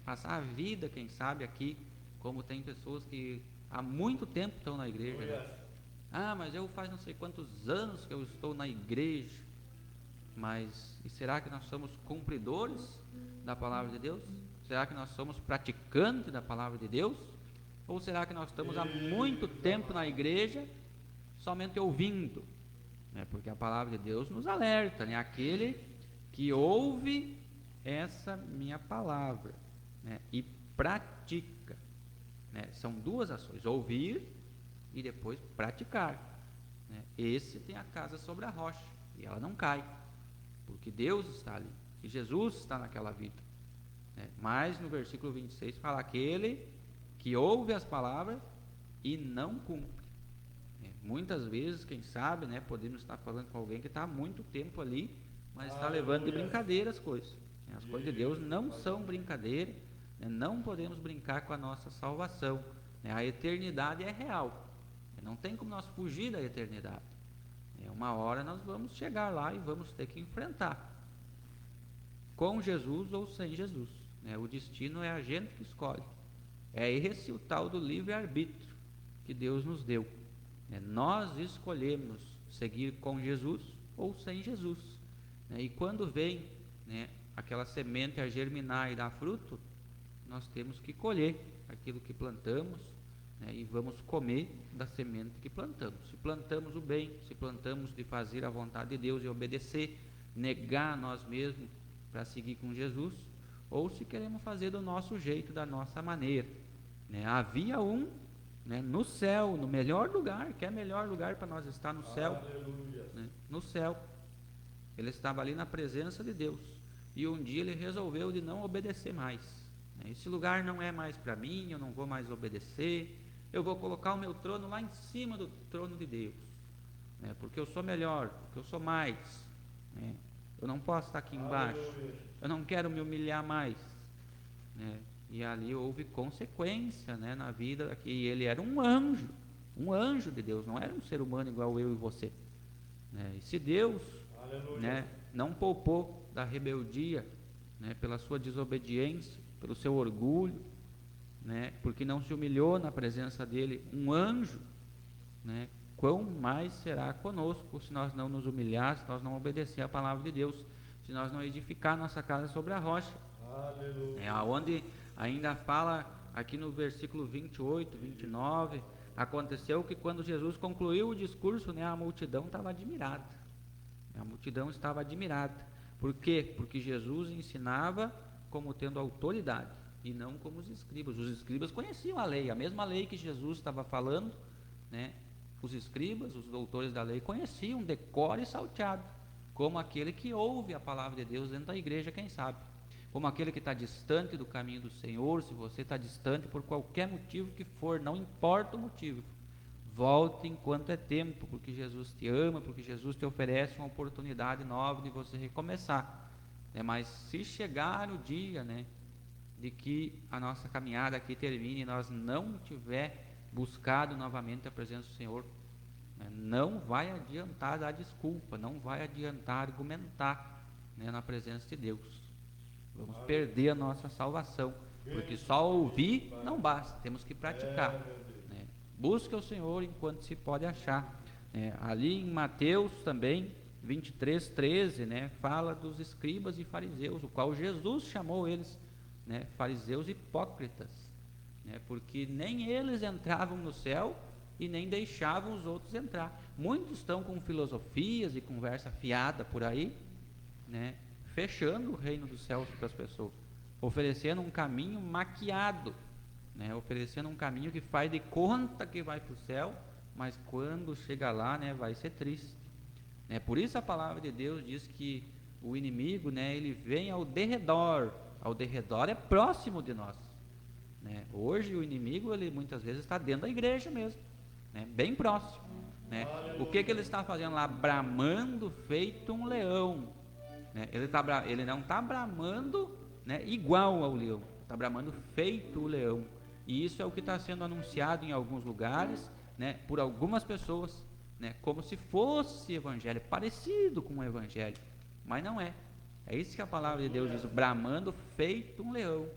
Speaker 4: Passar a vida, quem sabe, aqui, como tem pessoas que há muito tempo estão na igreja, mas eu faz não sei quantos anos que eu estou na igreja. Mas, e será que nós somos cumpridores da palavra de Deus? Será que nós somos praticantes da palavra de Deus? Ou será que nós estamos há muito tempo na igreja somente ouvindo? Porque a palavra de Deus nos alerta, aquele que ouve essa minha palavra e pratica. São duas ações: ouvir e depois praticar. Esse tem a casa sobre a rocha e ela não cai, porque Deus está ali e Jesus está naquela vida. Mas no versículo 26 fala: aquele que ouve as palavras e não cumpre. Muitas vezes, quem sabe, podemos estar falando com alguém que está há muito tempo ali, mas está levando de brincadeira as coisas. As coisas de Deus não são brincadeira, não podemos brincar com a nossa salvação. A eternidade é real, não tem como nós fugir da eternidade. Uma hora nós vamos chegar lá e vamos ter que enfrentar, com Jesus ou sem Jesus. O destino é a gente que escolhe. Esse o tal do livre-arbítrio que Deus nos deu. Nós escolhemos seguir com Jesus ou sem Jesus. E quando vem aquela semente a germinar e dar fruto, nós temos que colher aquilo que plantamos, e vamos comer da semente que plantamos. Se plantamos o bem, se plantamos de fazer a vontade de Deus e obedecer, negar nós mesmos para seguir com Jesus, ou se queremos fazer do nosso jeito, da nossa maneira. Havia um no céu, no melhor lugar, que é melhor lugar para nós estar no céu, no céu. Ele estava ali na presença de Deus, e um dia ele resolveu de não obedecer mais. Esse lugar não é mais para mim, eu não vou mais obedecer, eu vou colocar o meu trono lá em cima do trono de Deus, porque eu sou melhor, porque eu sou mais, eu não posso estar aqui embaixo, eu não quero me humilhar mais, e ali houve consequência, na vida, que ele era um anjo de Deus, não era um ser humano igual eu e você, e se Deus, não poupou da rebeldia, pela sua desobediência, pelo seu orgulho, porque não se humilhou na presença dele, um anjo, quão mais será conosco se nós não nos humilhar, se nós não obedecer a palavra de Deus, se nós não edificar nossa casa sobre a rocha. Aonde ainda fala aqui no versículo 28, 29, aconteceu que quando Jesus concluiu o discurso, a multidão estava admirada. A multidão estava admirada. Por quê? Porque Jesus ensinava como tendo autoridade e não como os escribas. Os escribas conheciam a lei, a mesma lei que Jesus estava falando, os escribas, os doutores da lei conheciam de cor e salteado, como aquele que ouve a palavra de Deus dentro da igreja, quem sabe, como aquele que está distante do caminho do Senhor. Se você está distante por qualquer motivo que for, não importa o motivo, volte enquanto é tempo, porque Jesus te ama, porque Jesus te oferece uma oportunidade nova de você recomeçar. Mas se chegar o dia, de que a nossa caminhada aqui termine e nós não tiver buscado novamente a presença do Senhor, não vai adiantar dar desculpa, não vai adiantar argumentar, na presença de Deus. Vamos perder a nossa salvação, porque só ouvir não basta, temos que praticar. Busque o Senhor enquanto se pode achar. Ali em Mateus também 23, 13, fala dos escribas e fariseus, o qual Jesus chamou eles, fariseus hipócritas, porque nem eles entravam no céu e nem deixavam os outros entrar. Muitos estão com filosofias e conversa fiada por aí, fechando o reino dos céus para as pessoas, oferecendo um caminho maquiado, oferecendo um caminho que faz de conta que vai para o céu, mas quando chega lá, vai ser triste. Por isso a palavra de Deus diz que o inimigo, ele vem ao derredor é próximo de nós. Hoje o inimigo, ele muitas vezes está dentro da igreja mesmo, bem próximo. O que ele está fazendo lá? Bramando feito um leão. Ele não está bramando, igual ao leão, está bramando feito o leão. E isso é o que está sendo anunciado em alguns lugares, por algumas pessoas, como se fosse evangelho, parecido com o evangelho, mas não é. É isso que a palavra de Deus diz, bramando feito um leão,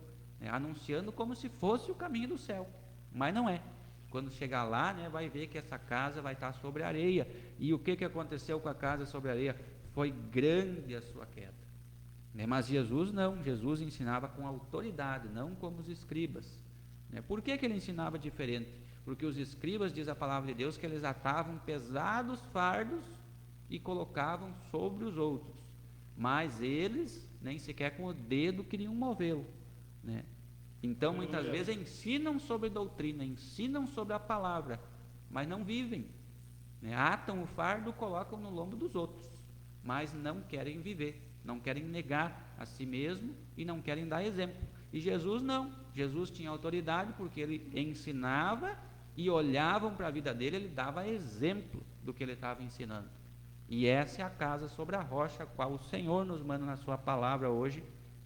Speaker 4: anunciando como se fosse o caminho do céu, mas não é. Quando chegar lá, vai ver que essa casa vai estar sobre areia. E o que aconteceu com a casa sobre areia? Foi grande a sua queda. Mas Jesus não, Jesus ensinava com autoridade, não como os escribas. Por que ele ensinava diferente? Porque os escribas, diz a palavra de Deus, que eles atavam pesados fardos e colocavam sobre os outros, mas eles nem sequer com o dedo queriam movê-lo, Então muitas vezes ensinam sobre doutrina, ensinam sobre a palavra, mas não vivem, atam o fardo, colocam no lombo dos outros, mas não querem viver, não querem negar a si mesmo e não querem dar exemplo. E Jesus não, Jesus tinha autoridade porque ele ensinava e olhavam para a vida dele, ele dava exemplo do que ele estava ensinando. E essa é a casa sobre a rocha, a qual o Senhor nos manda na sua palavra hoje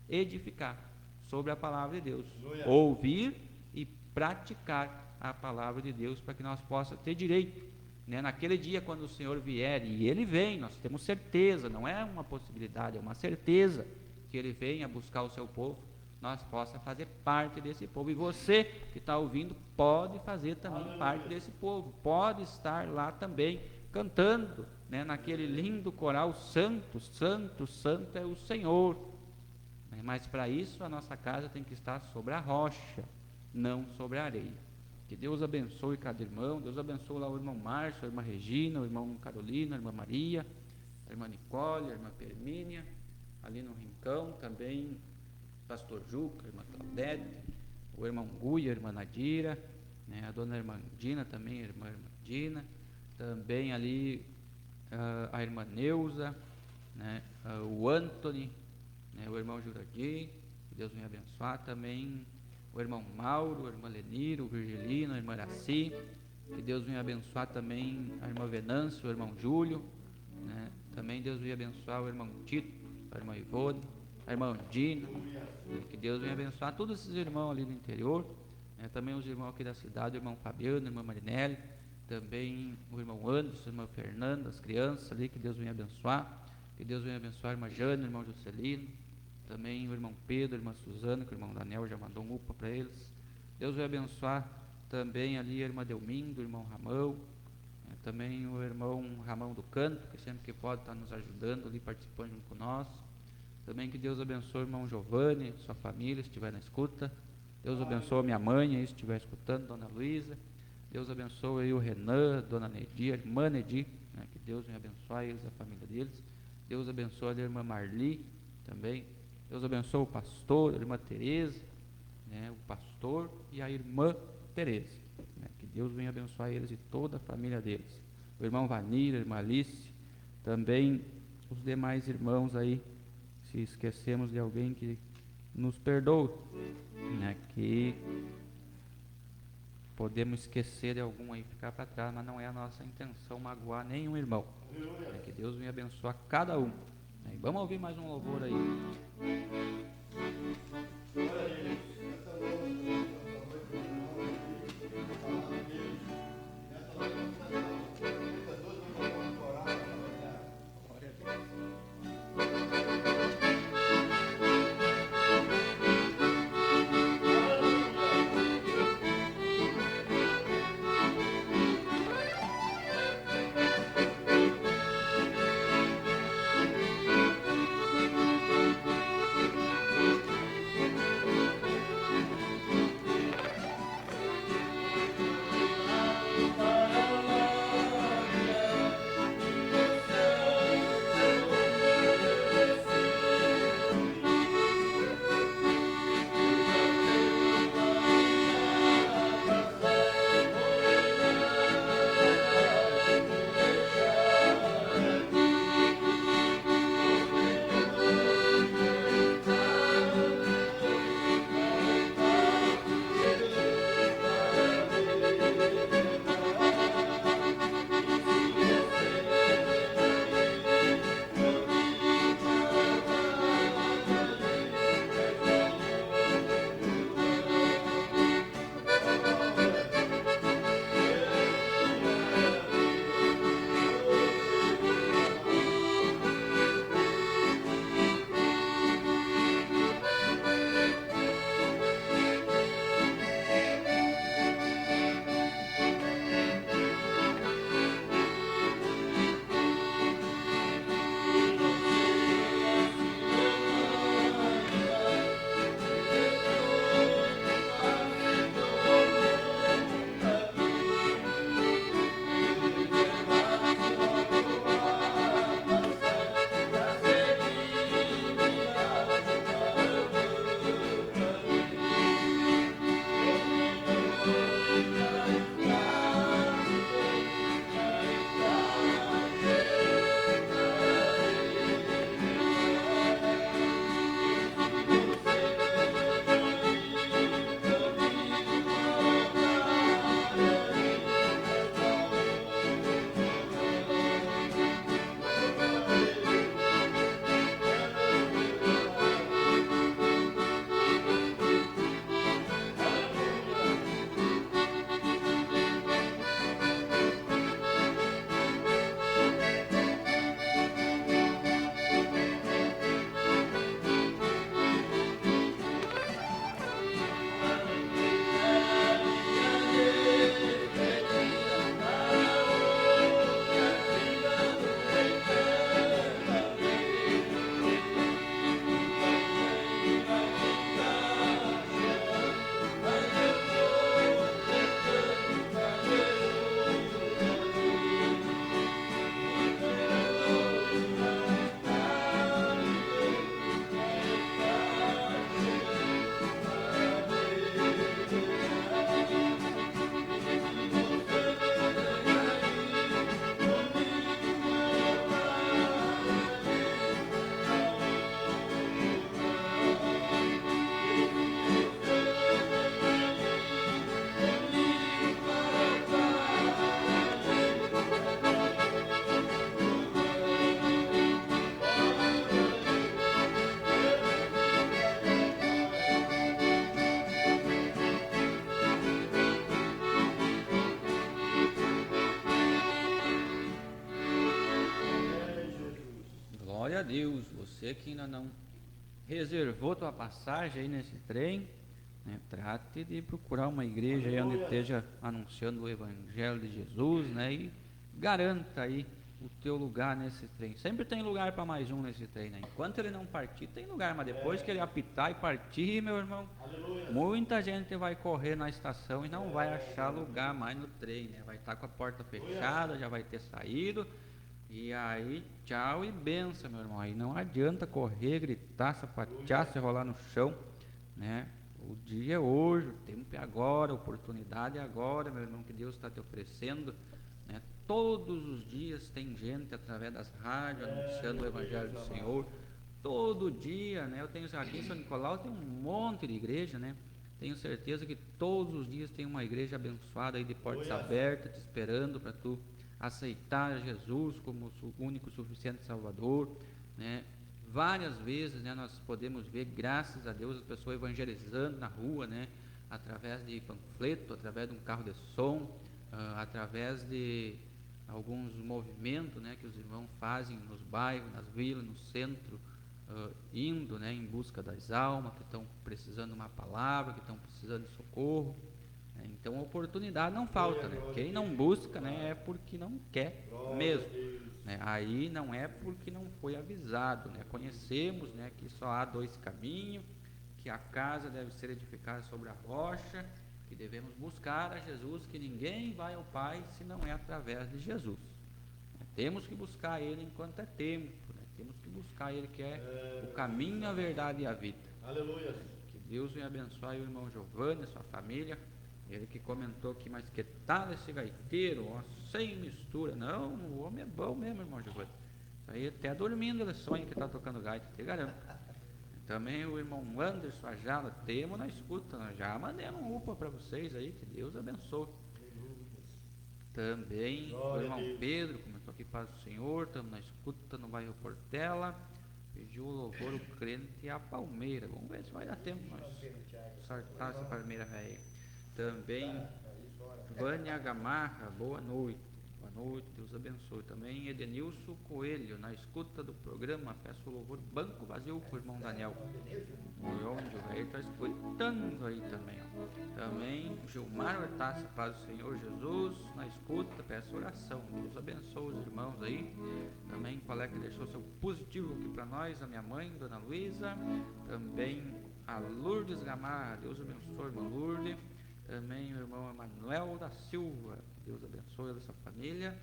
Speaker 4: edificar, sobre a palavra de Deus, ouvir e praticar a palavra de Deus, para que nós possamos ter direito, naquele dia quando o Senhor vier, e ele vem, nós temos certeza, não é uma possibilidade, é uma certeza, que ele venha buscar o seu povo, nós possa fazer parte desse povo. E você que está ouvindo pode fazer também parte desse povo, pode estar lá também cantando, naquele lindo coral, santo, santo, santo é o Senhor. Mas para isso a nossa casa tem que estar sobre a rocha, não sobre a areia. Que Deus abençoe cada irmão, Deus abençoe lá o irmão Márcio, a irmã Regina, o irmão Carolina, a irmã Maria, a irmã Nicole, a irmã Permínia, ali no Rincão também, pastor Juca, a irmã Claudete, o irmão Guia, a irmã Nadira, a dona irmã Dina também, a irmã Dina, também ali a irmã Neuza, o Anthony, né, o irmão Jurandir, que Deus venha abençoar. Também o irmão Mauro, a irmã Leniro, o Virgilino, a irmã Araci, que Deus venha abençoar também a irmã Venâncio, o irmão Júlio, né? Também Deus venha abençoar o irmão Tito, a irmã Ivone, a irmã Andina, que Deus venha abençoar todos esses irmãos ali do interior, né? Também os irmãos aqui da cidade, o irmão Fabiano, a irmã Marinelli, também o irmão Anderson, a irmã Fernanda, as crianças ali, que Deus venha abençoar, que Deus venha abençoar a irmã Jane, o irmão Juscelino, também o irmão Pedro, a irmã Suzana, que o irmão Daniel já mandou um upa para eles. Deus venha abençoar também ali a irmã Delmindo, o irmão Ramão, também o irmão Ramão do Canto, que sempre que pode está nos ajudando ali, participando junto com nós. Também que Deus abençoe o irmão Giovanni, sua família, se estiver na escuta. Deus abençoe a minha mãe, se estiver escutando, dona Luísa. Deus abençoe aí o Renan, dona Nedi, a irmã Nedi, né, que Deus venha abençoar eles, a família deles. Deus abençoe a irmã Marli também. Deus abençoe o pastor, a irmã Tereza, né, o pastor e a irmã Tereza, né, que Deus venha abençoar eles e toda a família deles. O irmão Vanir, a irmã Alice, também os demais irmãos aí, se esquecemos de alguém, que nos perdoe, né, que podemos esquecer de algum aí, ficar para trás, mas não é a nossa intenção magoar nenhum irmão, né, que Deus venha abençoar cada um, né. E vamos ouvir mais um louvor aí. Glória a Deus. Você que ainda não reservou tua passagem aí nesse trem, né, trate de procurar uma igreja aí onde esteja anunciando o Evangelho de Jesus, né, e garanta aí o teu lugar nesse trem. Sempre tem lugar para mais um nesse trem, né? Enquanto ele não partir, tem lugar, mas depois que ele apitar e partir, meu irmão, muita gente vai correr na estação e não vai achar lugar mais no trem, né? Vai estar com a porta fechada, já vai ter saído, e aí tchau e benção, meu irmão. Aí não adianta correr, gritar, sapatear, se rolar no chão, né? O dia é hoje, o tempo é agora, a oportunidade é agora, meu irmão, que Deus está te oferecendo, né? Todos os dias tem gente através das rádios anunciando o Evangelho do Senhor. Todo dia, né? Eu tenho aqui em São Nicolau tem um monte de igreja, né? Tenho certeza que todos os dias tem uma igreja abençoada aí de portas abertas, te esperando para tu aceitar Jesus como o único suficiente Salvador, né? Várias vezes, né, nós podemos ver, graças a Deus, as pessoas evangelizando na rua, né? Através de panfleto, através de um carro de som, através de alguns movimentos, né, que os irmãos fazem nos bairros, nas vilas, no centro, indo, né, em busca das almas que estão precisando de uma palavra, que estão precisando de socorro, né? Então a oportunidade não falta, né? Quem não busca, né, é porque não quer mesmo, né? Aí não é porque não foi avisado, né? Conhecemos, né, que só há dois caminhos, que a casa deve ser edificada sobre a rocha, que devemos buscar a Jesus, que ninguém vai ao Pai se não é através de Jesus. Temos que buscar Ele enquanto é tempo, né? Temos que buscar Ele, que é o caminho, a verdade e a vida.
Speaker 5: Aleluia.
Speaker 4: Que Deus venha abençoar o irmão Giovanni, a sua família. Ele que comentou aqui, mas que tal esse gaiteiro, ó, sem mistura. Não, o homem é bom mesmo, irmão Giovanni. Aí até dormindo ele sonha que está tocando gaita, te garanto. Também o irmão Anderson Ajala, temos na escuta, nós já mandemos um upa para vocês aí, que Deus abençoe. Também o irmão Pedro comentou aqui, paz do Senhor, estamos na escuta no bairro Portela, pediu o louvor o crente e a palmeira. Vamos ver se vai dar tempo nós sartar essa palmeira velha. Também Vânia Gamarra, boa noite. Boa noite, Deus abençoe. Também Edenilson Coelho, na escuta do programa, peço o louvor Banco Vazio com o irmão Daniel. Onde o velho está escutando aí também. Ó. Também Gilmar Hortaça, paz do Senhor Jesus, na escuta, peço oração. Deus abençoe os irmãos aí. Também qual é que deixou seu positivo aqui para nós, a minha mãe, Dona Luísa. Também a Lourdes Gamarra, Deus abençoe, irmã Lourdes. Também o irmão Emanuel da Silva, Deus abençoe essa família.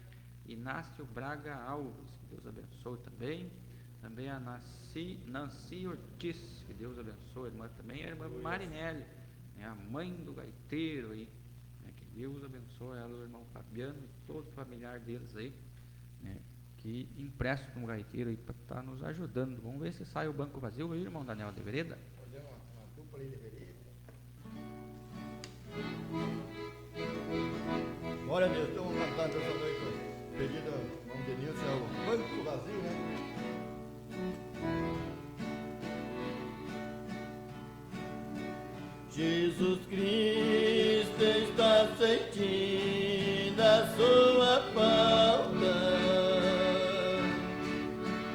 Speaker 4: Inácio Braga Alves, que Deus abençoe também. Também a Nancy Ortiz, que Deus abençoe, irmã também. A irmã Marinelli, né, a mãe do gaiteiro aí, né, que Deus abençoe ela, o irmão Fabiano e todo familiar deles aí, né, que empresta um gaiteiro aí para estar nos ajudando. Vamos ver se sai o banco vazio aí, irmão Daniel de Vereda.
Speaker 5: Fazer uma dupla aí de vereda. Glória a Deus, estamos cantando essa noite o pedido do irmão Denilson, é o banco vazio, né?
Speaker 6: Jesus Cristo está sentindo a sua falta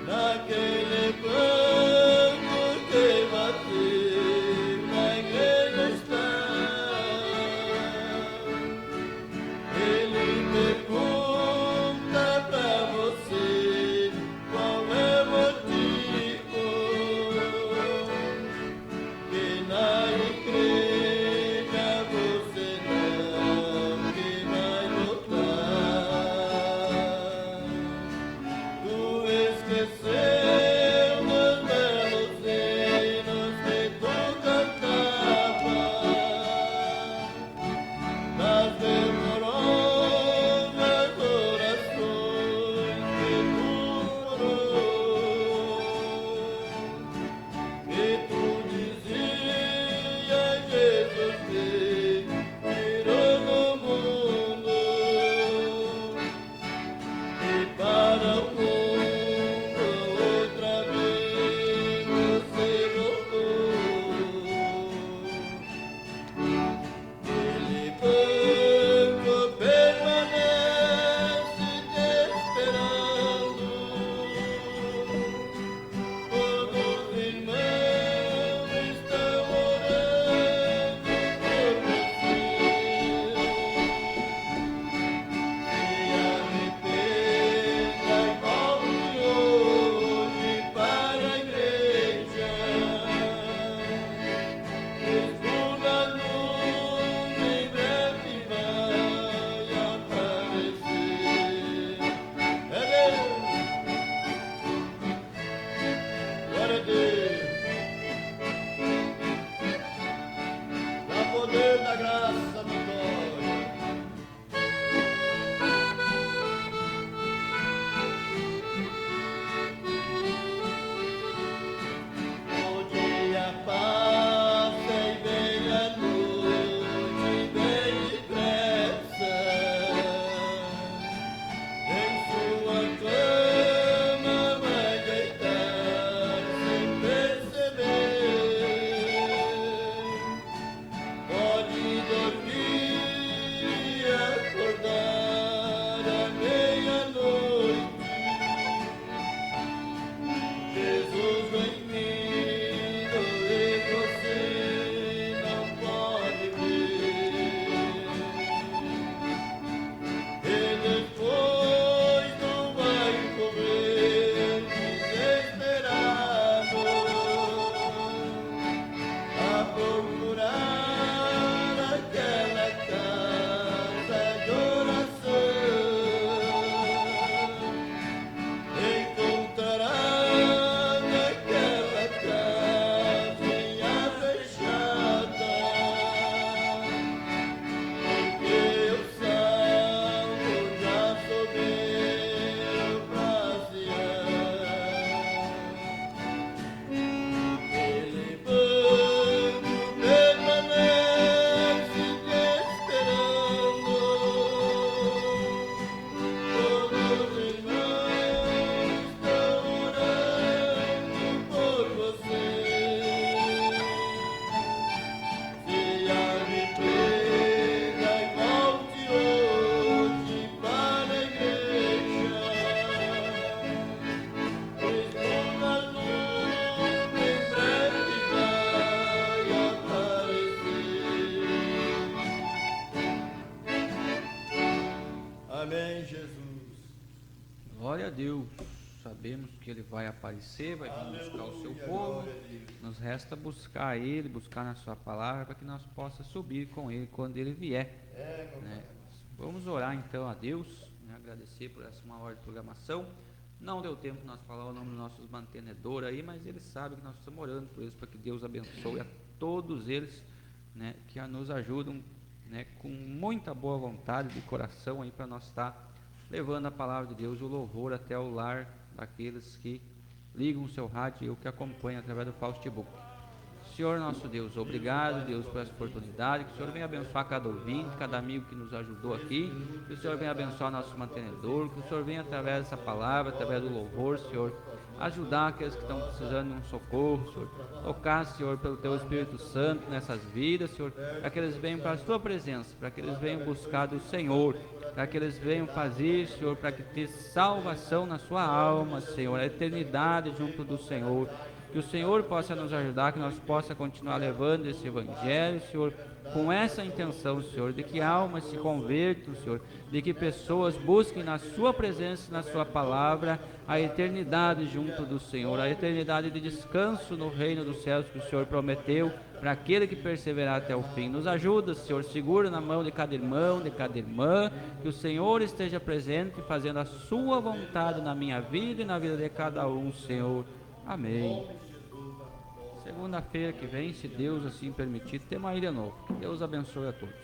Speaker 6: naquele banco que vazio na igreja está. Ele pergunta pra você qual é o motivo que na igreja
Speaker 4: Deus, sabemos que Ele vai aparecer, vai vir buscar o seu povo. Nos resta buscar Ele, buscar na sua palavra, para que nós possamos subir com Ele quando Ele vier. Né? Vamos orar então a Deus, né? Agradecer por essa uma hora de programação. Não deu tempo de nós falar o nome dos nossos mantenedores aí, mas eles sabem que nós estamos orando por eles, para que Deus abençoe a todos eles, né? Que nos ajudam, né? Com muita boa vontade de coração aí, para nós estar levando a palavra de Deus, o louvor até o lar daqueles que ligam o seu rádio e o que acompanham através do Facebook. Senhor nosso Deus, obrigado, Deus, por essa oportunidade. Que o Senhor venha abençoar cada ouvinte, cada amigo que nos ajudou aqui. Que o Senhor venha abençoar nosso mantenedor. Que o Senhor venha, através dessa palavra, através do louvor, Senhor, ajudar aqueles que estão precisando de um socorro, Senhor. Tocar, Senhor, pelo Teu Espírito Santo nessas vidas, Senhor, para que eles venham para a Tua presença, para que eles venham buscar do Senhor, para que eles venham fazer, Senhor, para que tenha salvação na sua alma, Senhor, a eternidade junto do Senhor. Que o Senhor possa nos ajudar, que nós possamos continuar levando esse Evangelho, Senhor, com essa intenção, Senhor, de que almas se convertam, Senhor, de que pessoas busquem na Sua presença, na Sua palavra, a eternidade junto do Senhor, a eternidade de descanso no reino dos céus que o Senhor prometeu para aquele que perseverar até o fim. Nos ajuda, Senhor, segura na mão de cada irmão, de cada irmã, que o Senhor esteja presente, fazendo a Sua vontade na minha vida e na vida de cada um, Senhor. Amém. Segunda-feira que vem, se Deus assim permitir, tem uma ilha nova. Que Deus abençoe a todos.